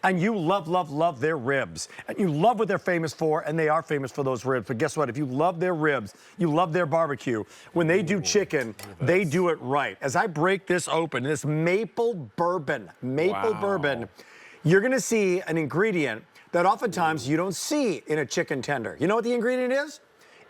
and you love, love, love their ribs, and you love what they're famous for, and they are famous for those ribs, but guess what? If you love their ribs, you love their barbecue, when they do chicken, they do it right. As I break this open, this maple bourbon, you're gonna see an ingredient that oftentimes you don't see in a chicken tender. You know what the ingredient is?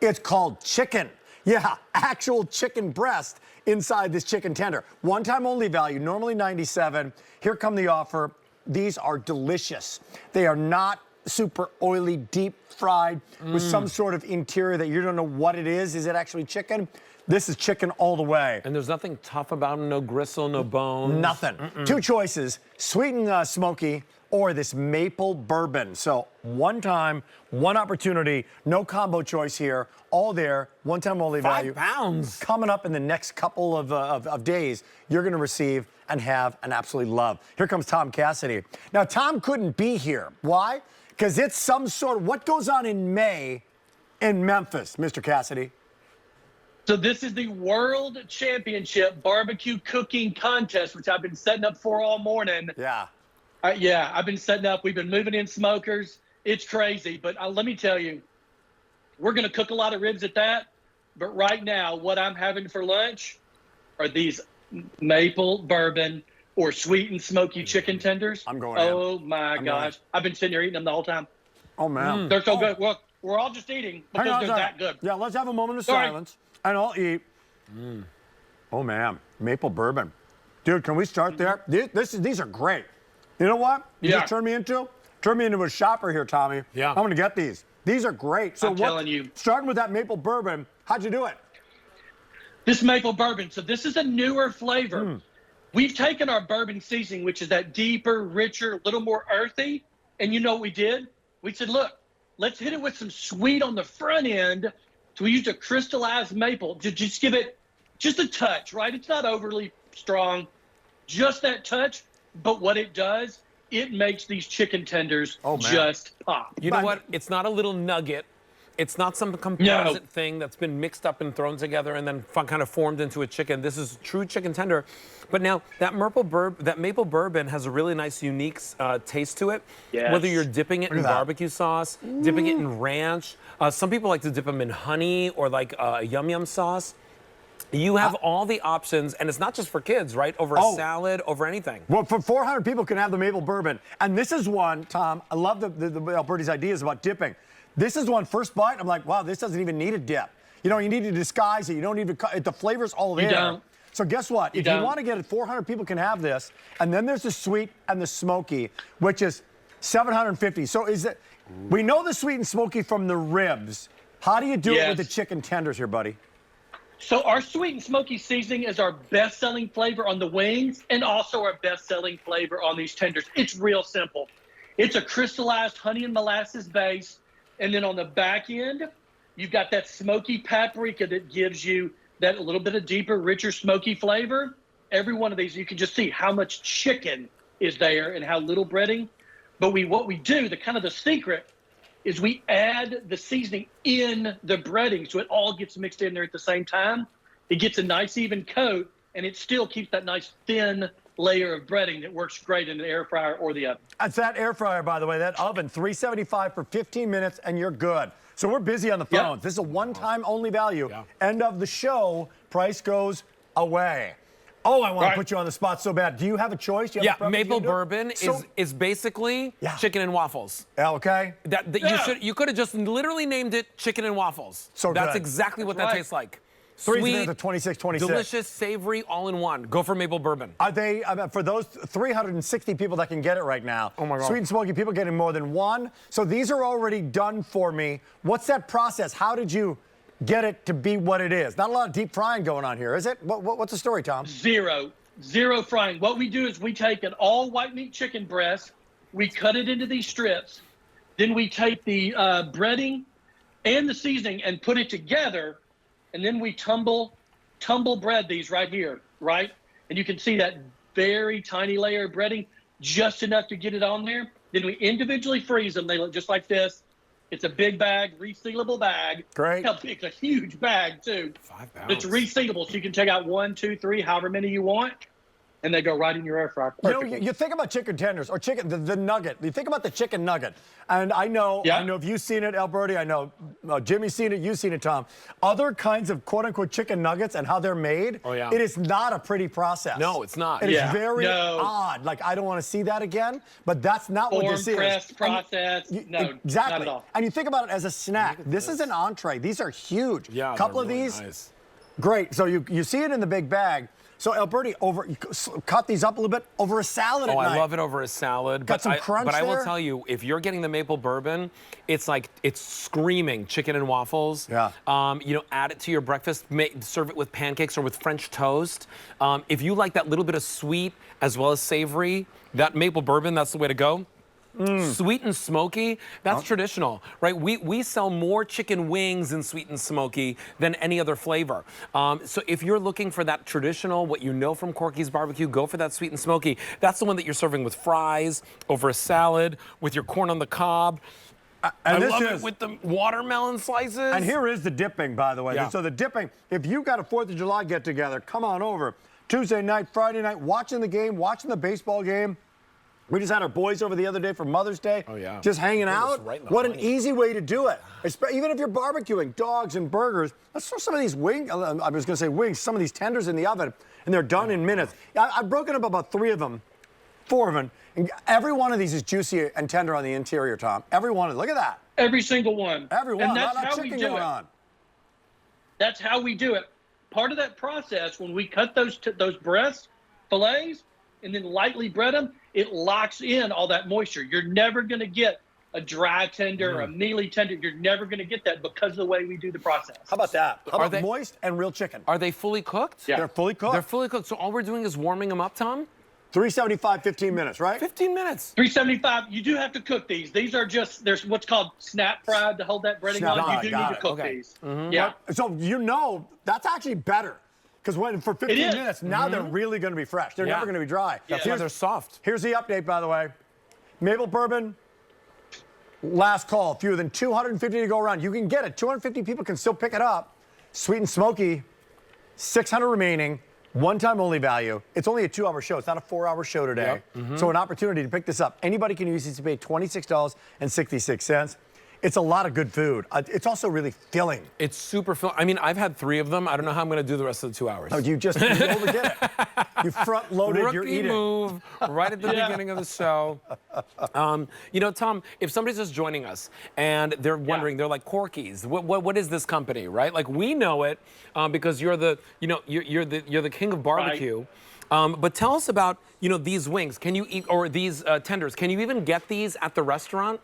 It's called chicken. Yeah, actual chicken breast inside this chicken tender. One-time only value, normally $97. Here come the offer. These are delicious. They are not super oily, deep fried with some sort of interior that you don't know what it is. Is it actually chicken? This is chicken all the way. And there's nothing tough about them, no gristle, no bones. Nothing. Two choices, sweet and smoky, or this maple bourbon. So one time, one opportunity, no combo choice here, all there, one time only value. 5 pounds. Coming up in the next couple of days, you're gonna receive and have and absolutely love. Here comes Tom Cassidy. Now, Tom couldn't be here. Why? Because it's some sort of, what goes on in May in Memphis, Mr. Cassidy? So this is the World Championship Barbecue Cooking Contest, which I've been setting up for all morning. Yeah. Yeah, I've been setting up. We've been moving in smokers. It's crazy. But let me tell you, we're going to cook a lot of ribs at that. But right now, what I'm having for lunch are these maple bourbon or sweet and smoky chicken tenders. I'm going Oh, my gosh. I've been sitting here eating them the whole time. Oh, man. They're so good. Well, we're all just eating because they're that good. Yeah, let's have a moment of silence, and I'll eat. Oh, man. Maple bourbon. Dude, can we start there? These are great. You know what? You just turned me into a shopper here, Tommy. Yeah. I'm going to get these. These are great. So I'm telling you. Starting with that maple bourbon, how'd you do it? This maple bourbon. So this is a newer flavor. We've taken our bourbon seasoning, which is that deeper, richer, a little more earthy. And you know what we did? We said, look, let's hit it with some sweet on the front end. So we used a crystallized maple to just give it just a touch, right? It's not overly strong, just that touch. But what it does, it makes these chicken tenders just pop. You know what? It's not a little nugget. It's not some composite thing that's been mixed up and thrown together and then kind of formed into a chicken. This is true chicken tender. But now that maple bourbon has a really nice, unique taste to it. Yes. Whether you're dipping it in barbecue sauce, dipping it in ranch. Some people like to dip them in honey or like yum yum sauce. You have all the options, and it's not just for kids, right? Over a salad, over anything. Well, for 400 people can have the maple bourbon. And this is one, Tom, I love Alberti's ideas about dipping. This is one, first bite, I'm like, wow, this doesn't even need a dip. You know, you need to disguise it. You don't need to, the flavor's all there. You don't. So guess what? If you want to get it, 400 people can have this. And then there's the sweet and the smoky, which is 750. So is it, we know the sweet and smoky from the ribs. How do you do it with the chicken tenders here, buddy? So our sweet and smoky seasoning is our best-selling flavor on the wings and also our best-selling flavor on these tenders. It's real simple. It's a crystallized honey and molasses base. And then on the back end, you've got that smoky paprika that gives you that little bit of deeper, richer, smoky flavor. Every one of these, you can just see how much chicken is there and how little breading. But what we do, the secret, is we add the seasoning in the breading so it all gets mixed in there at the same time. It gets a nice even coat, and it still keeps that nice thin layer of breading that works great in the air fryer or the oven. That's that air fryer, by the way, that oven, 375 for 15 minutes, and you're good. So we're busy on the phones. This is a one-time only value. End of the show, price goes away. Oh, I want to put you on the spot so bad. Do you have a choice? Maple bourbon is basically chicken and waffles. Okay. You could have just literally named it chicken and waffles. So that's exactly what that tastes like. Sweet, 26, 26. Delicious, savory, all in one. Go for maple bourbon. Are they, for those 360 people that can get it right now, oh my God. Sweet and smoky people getting more than one. So these are already done for me. What's that process? How did you get it to be what it is? Not a lot of deep frying going on here, is it? What's the story, Tom? Zero frying. What we do is we take an all white meat chicken breast, we cut it into these strips, then we take the breading and the seasoning and put it together, and then we tumble bread these right here, right? And you can see that very tiny layer of breading, just enough to get it on there. Then we individually freeze them. They look just like this. It's a big bag, resealable bag. Great. It's a huge bag, too. 5 pounds. It's resealable, so you can take out 1, 2, 3, however many you want. and they go right in your air fryer. You know, Perfectly. you think about chicken tenders or chicken, the nugget. You think about the chicken nugget. And I know if you've seen it, Alberti. I know Jimmy's seen it. You've seen it, Tom. Other kinds of quote-unquote chicken nuggets and how they're made, it is not a pretty process. No, it's not. It is very odd. Like, I don't want to see that again, but that's not what this is. Pressed process. No, exactly. not at all. And you think about it as a snack. This is an entree. These are huge. Yeah, a couple of really these, nice. great. So you see it in the big bag. So Alberti, you cut these up a little bit over a salad at night. I love it over a salad. Got some crunch But I will there? tell you, if you're getting the maple bourbon, it's like, it's screaming chicken and waffles. Yeah. You know, add it to your breakfast, serve it with pancakes or with French toast. If you like that little bit of sweet as well as savory, that maple bourbon, that's the way to go. Sweet and smoky, that's traditional, right? We sell more chicken wings in sweet and smoky than any other flavor. So if you're looking for that traditional, what you know from Corky's barbecue, go for that sweet and smoky. That's the one that you're serving with fries, over a salad, with your corn on the cob. I love it with the watermelon slices. And here is the dipping, by the way. Yeah. So the dipping, if you got a 4th of July get-together, come on over. Tuesday night, Friday night, watching the game, watching the baseball game. We just had our boys over the other day for Mother's Day. Oh, yeah. Just hanging out. Right in the What an money. easy way to do it. Even if you're barbecuing dogs and burgers, let's throw some of these wings, I was going to say wings, some of these tenders in the oven, and they're done in minutes. I've broken up about 4 of them. And every one of these is juicy and tender on the interior, Tom. Every one of them. Look at that. Every single one. Every one. And that's Not how we chicken do going it. on. That's how we do it. Part of that process, when we cut those breast fillets and then lightly bread them, it locks in all that moisture. You're never going to get a dry tender or a mealy tender. You're never going to get that because of the way we do the process. How about that? How about they- moist and real chicken? Are they fully cooked? Yeah. They're fully cooked. They're fully cooked. So all we're doing is warming them up, Tom? 375, 15 minutes, right? 15 minutes. 375. You do have to cook these. These are just, there's what's called snap fried to hold that breading Snap on. fried, You do got need to it. cook Okay. these. Yeah. So you know that's actually better. Because when for 15 is. minutes, now they're really going to be fresh. They're never going to be dry. That's why they're soft. Here's the update, by the way. Maple bourbon, last call. Fewer than 250 to go around. You can get it. 250 people can still pick it up. Sweet and smoky, 600 remaining. One-time only value. It's only a 2-hour show. It's not a 4-hour show today. So an opportunity to pick this up. Anybody can use it to pay $26.66. It's a lot of good food. It's also really filling. It's super filling. I mean, I've had 3 of them. I don't know how I'm going to do the rest of the 2 hours. No, you overdid it. You front-loaded your Rookie eating. move right at the beginning of the show. You know, Tom, if somebody's just joining us and they're wondering, they're like, Corky's, what is this company, right? Like, we know it because you're the, you know, you're the king of barbecue. But tell us about, you know, these wings. Can you eat, or these tenders? Can you even get these at the restaurant?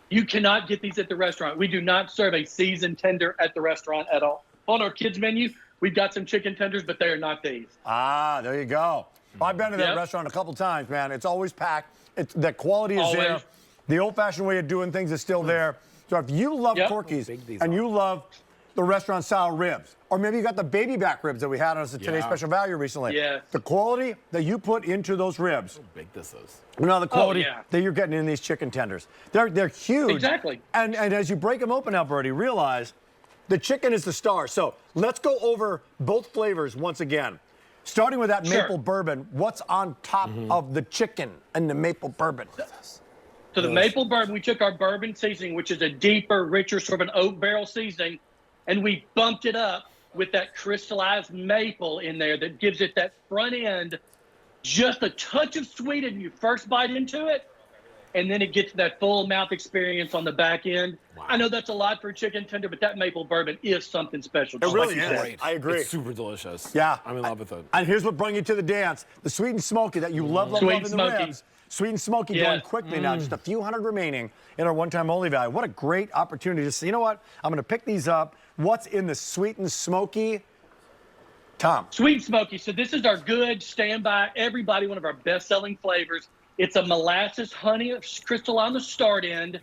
You cannot get these at the restaurant. We do not serve a seasoned tender at the restaurant at all. On our kids menu, we've got some chicken tenders, but they are not these. Ah, there you go. I've been to that restaurant a couple times, man. It's always packed. The quality is there. Always. The old-fashioned way of doing things is still there. So if you love Corky's and you love the restaurant-style ribs, or maybe you got the baby back ribs that we had on us at Today's Special Value recently. Yes. The quality that you put into those ribs. How big this is. You know, the quality yeah. that you're getting in these chicken tenders. They're huge. Exactly. And as you break them open, Alberti, realize the chicken is the star. So let's go over both flavors once again. Starting with that maple bourbon, what's on top of the chicken and the maple bourbon? So the maple bourbon, we took our bourbon seasoning, which is a deeper, richer sort of an oak barrel seasoning, and we bumped it up with that crystallized maple in there that gives it that front end, just a touch of sweet when you first bite into it, and then it gets that full mouth experience on the back end. Wow. I know that's a lot for a chicken tender, but that maple bourbon is something special. It really like you is. said. I agree. It's super delicious. Yeah. I'm in love with it. And here's what brought you to the dance. The sweet and smoky that you love Sweet in the smoky. ribs. Sweet and smoky going quickly now. Just a few hundred remaining in our one-time only value. What a great opportunity to say, you know what? I'm going to pick these up. What's in the sweet and smoky? Tom. Sweet and smoky. So this is our good standby, everybody, one of our best-selling flavors. It's a molasses honey crystal on the start end,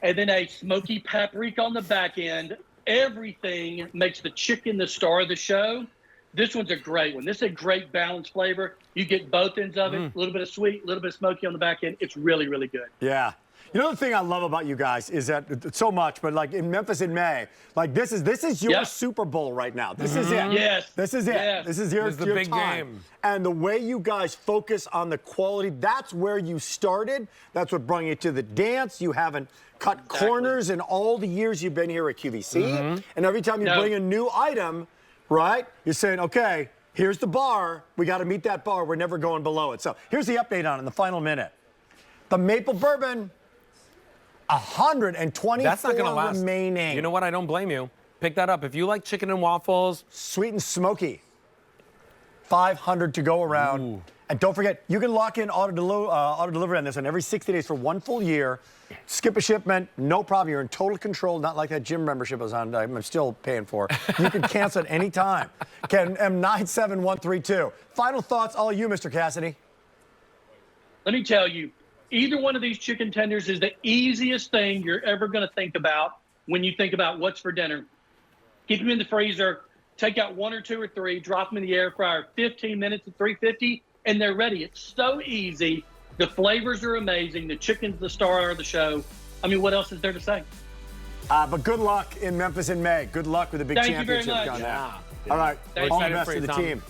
and then a smoky paprika on the back end. Everything makes the chicken the star of the show. This one's a great one. This is a great balanced flavor. You get both ends of it, a little bit of sweet, a little bit of smoky on the back end. It's really, really good. Yeah. You know the thing I love about you guys is that so much, but like in Memphis in May, like this is your Super Bowl right now. This is it. Yes. This is it. Yes. This is your big time. game. And the way you guys focus on the quality, that's where you started. That's what brought you to the dance. You haven't cut corners in all the years you've been here at QVC. And every time you bring a new item, right, you're saying, okay, here's the bar. We got to meet that bar. We're never going below it. So here's the update on it in the final minute. The maple bourbon, 124 That's not gonna last. remaining. You know what? I don't blame you. Pick that up. If you like chicken and waffles. Sweet and smoky. 500 to go around. Ooh. And don't forget, you can lock in auto delivery on this one every 60 days for 1 full year. Skip a shipment, no problem. You're in total control, not like that gym membership I was on. I'm still paying for. You can cancel at any time. Ken, M97132. Final thoughts, all you, Mr. Cassidy. Let me tell you, either one of these chicken tenders is the easiest thing you're ever going to think about when you think about what's for dinner. Keep them in the freezer, take out 1 or 2 or 3, drop them in the air fryer, 15 minutes at 350, and they're ready. It's so easy. The flavors are amazing. The chicken's the star of the show. I mean, what else is there to say? But good luck in Memphis in May. Good luck with the big Thank you very championship. much. All right, Thank all you. the best for to you, the Tom. team.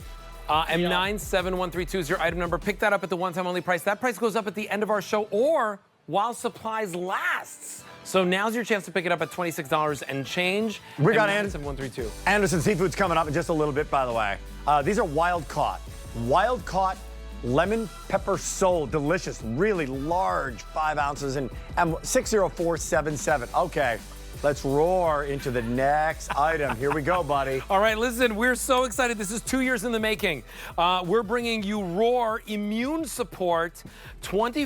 M97132 is your item number. Pick that up at the one-time only price. That price goes up at the end of our show or while supplies lasts. So now's your chance to pick it up at $26 and change. We got M97132. Anderson Seafood's coming up in just a little bit, by the way. These are wild caught. Wild caught lemon pepper sole. Delicious, really large, 5 ounces, and 60477. Okay, let's roar into the next item. Here we go, buddy. All right, listen, we're so excited. This is 2 years in the making. We're bringing you Roar Immune Support 20